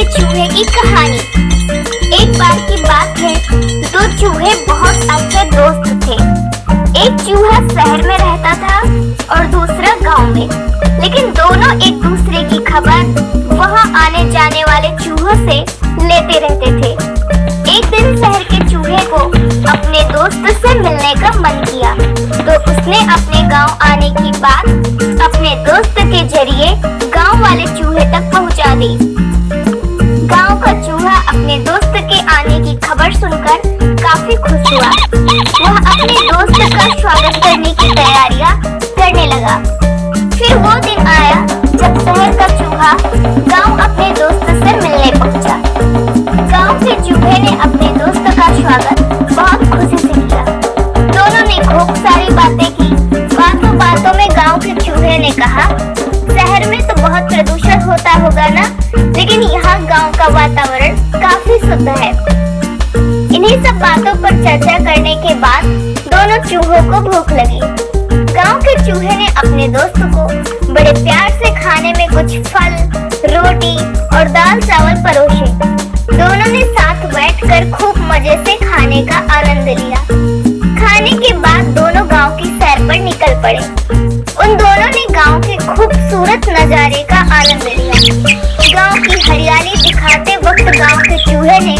के चूहे की कहानी। एक बार की बात है, दो चूहे बहुत अच्छे दोस्त थे। एक चूहा शहर में रहता था और दूसरा गांव में, लेकिन दोनों एक दूसरे की खबर वहां आने जाने वाले चूहों से लेते रहते थे। एक दिन शहर के चूहे को अपने दोस्त से मिलने का मन किया, तो उसने अपने गांव आने की बात अपने दोस्त के जरिए गांव वाले चूहे तक पहुंचा दी। गांव का चूहा अपने दोस्त के आने की खबर सुनकर काफी खुश हुआ। वह अपने दोस्त का स्वागत करने की तैयारियां करने लगा। फिर वो दिन आया जब शहर का चूहा गांव अपने दोस्त से मिलने पहुंचा। गांव के चूहे ने अपने दोस्त का स्वागत बहुत खुशी से किया। दोनों ने खूब सारी बातें की। बातों बातों में गांव के चूहे ने कहा, शहर में तो बहुत प्रदूषण होता होगा ना, लेकिन यहाँ गांव का वातावरण काफी शुद्ध है। इन्हीं सब बातों पर चर्चा करने के बाद दोनों चूहों को भूख लगी। गांव के चूहे ने अपने दोस्त को बड़े प्यार से खाने में कुछ फल, रोटी और दाल चावल परोसे। दोनों ने साथ बैठकर खूब मजे से खाने का आनंद लिया। खाने के बाद दोनों गांव की सैर पर निकल पड़े। उन दोनों ने गांव के खूबसूरत नजारे का आनंद लिया। गांव की हरियाली दिखाते वक्त गांव के चूहे ने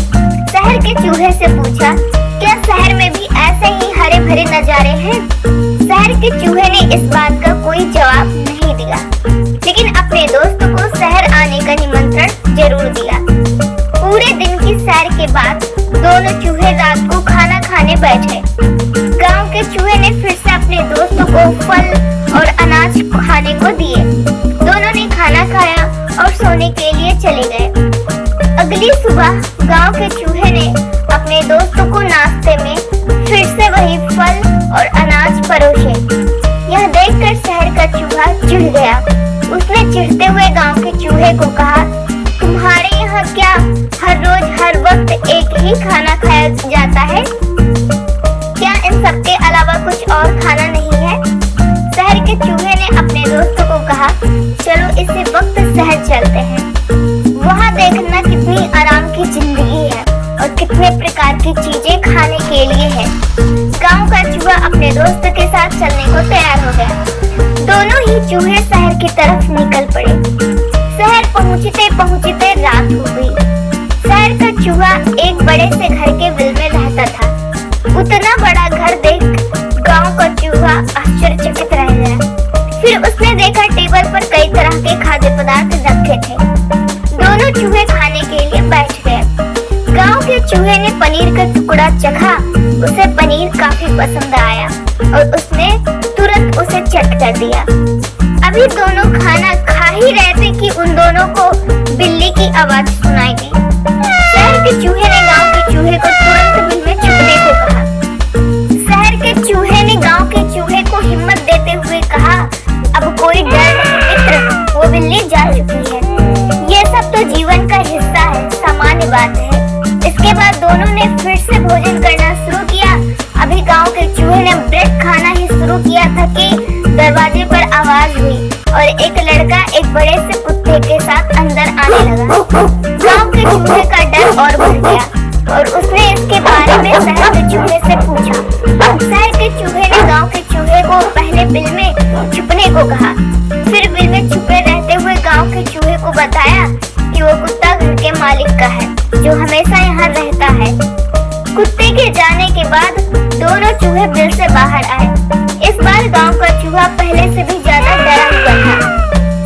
शहर के चूहे से पूछा, क्या शहर में भी ऐसे ही हरे भरे नजारे हैं? शहर के चूहे ने इस बात का कोई जवाब नहीं दिया, लेकिन अपने दोस्त को शहर आने का निमंत्रण जरूर दिया। पूरे दिन की सैर के बाद दोनों चूहे रात को खाना खाने बैठे। गांव के चूहे ने फिर से अपने दोस्त को फल और अनाज खाने को दिए। दोनों ने खाना खाया और सोने के लिए चले गए। अगली सुबह गांव के चूहे ने अपने दोस्त को नाश्ते में फिर से वही फल और अनाज परोसे। यह देखकर शहर का चूहा चिढ़ गया। उसने चिढ़ते हुए गांव के चूहे को कहा, तुम्हारे यहाँ क्या हर रोज हर वक्त एक ही खाना खाया जाता है? क्या इन सब के अलावा कुछ और खाना नहीं है? शहर के चूहे ने अपने दोस्त को कहा, चलो इसी वक्त शहर चलते हैं। वहाँ देखना कितनी आराम की जिंदगी है और कितने प्रकार की चीजें खाने के लिए है। गांव का चूहा अपने दोस्त के साथ चलने को तैयार हो गया। दोनों ही चूहे शहर की तरफ निकल पड़े। शहर पहुँचते पहुँचते रात हो गई। शहर का चूहा एक बड़े से घर के बिल में रहता था। उतना बड़ा घर देख गांव का चूहा आश्चर्यचकित रह गया। फिर उसने देखा टेबल पर कई तरह के खाद्य पदार्थ रखे थे। दोनों चूहे खाने के लिए बैठ गए। गांव के चूहे ने पनीर का टुकड़ा चखा। उसे पनीर काफी पसंद आया और उसने तुरंत उसे चट कर दिया। अभी दोनों खाना खा ही रहे थे कि उन दोनों को बिल्ली की आवाज सुनाई दी। शहर के चूहे ने गांव के चूहे को तुरंत बिल में छुपने को कहा। शहर के चूहे ने गांव के चूहे को हिम्मत देते हुए कहा, अब कोई डर नहीं मित्र, वो बिल्ली जा चुकी है। ये सब तो जीवन का हिस्सा है, सामान्य बात है। इसके बाद दोनों ने फिर से भोजन करना शुरू किया। अभी गांव के चूहे ने ब्रेड खाना ही शुरू किया था कि दरवाजे पर आवाज हुई और एक लड़का एक बड़े से कुत्ते के साथ अंदर आने लगा। गांव के चूहे का डर और बढ़ गया और उसने इसके बारे में शहर के चूहे से पूछा। शहर के चूहे ने गांव के चूहे को पहले बिल में छुपने को कहा, फिर बिल में छुपे रहते हुए गांव के चूहे को बताया कि वो कुत्ता घर के मालिक का है, जो हमेशा यहाँ रहता है। कुत्ते के जाने के बाद दोनों चूहे बिल से बाहर आए। इस बार गांव का चूहा पहले से भी ज्यादा डरा हुआ था।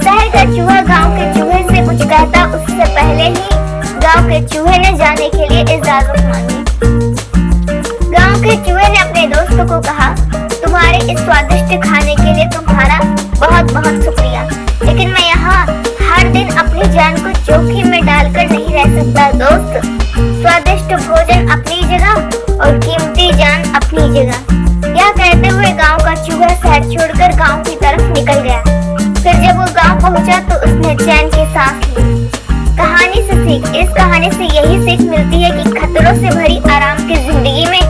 शहर का चूहा गांव के चूहे से कुछ कहता उससे पहले ही गांव के चूहे ने जाने के लिए इजाजत मांगी। गांव के चूहे ने अपने दोस्त को कहा, तुम्हारे इस स्वादिष्ट खाने के लिए तुम्हारा बहुत बहुत शुक्रिया, लेकिन मैं यहाँ हर दिन अपनी जान को जोखिम में डालकर नहीं रह सकता दोस्त। स्वादिष्ट भोजन अपनी जगह और कीमती जान अपनी जगह। यह कहते हुए गांव का चूहा शहर छोड़कर गांव की तरफ निकल गया। फिर जब वो गांव पहुंचा तो उसने चैन की सांस ली। कहानी से सीख, इस कहानी से यही सीख मिलती है कि खतरों से भरी आराम की जिंदगी में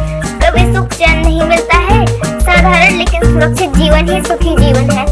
कभी सुख चैन नहीं मिलता है। साधारण लेकिन सुरक्षित जीवन ही सुखी जीवन है।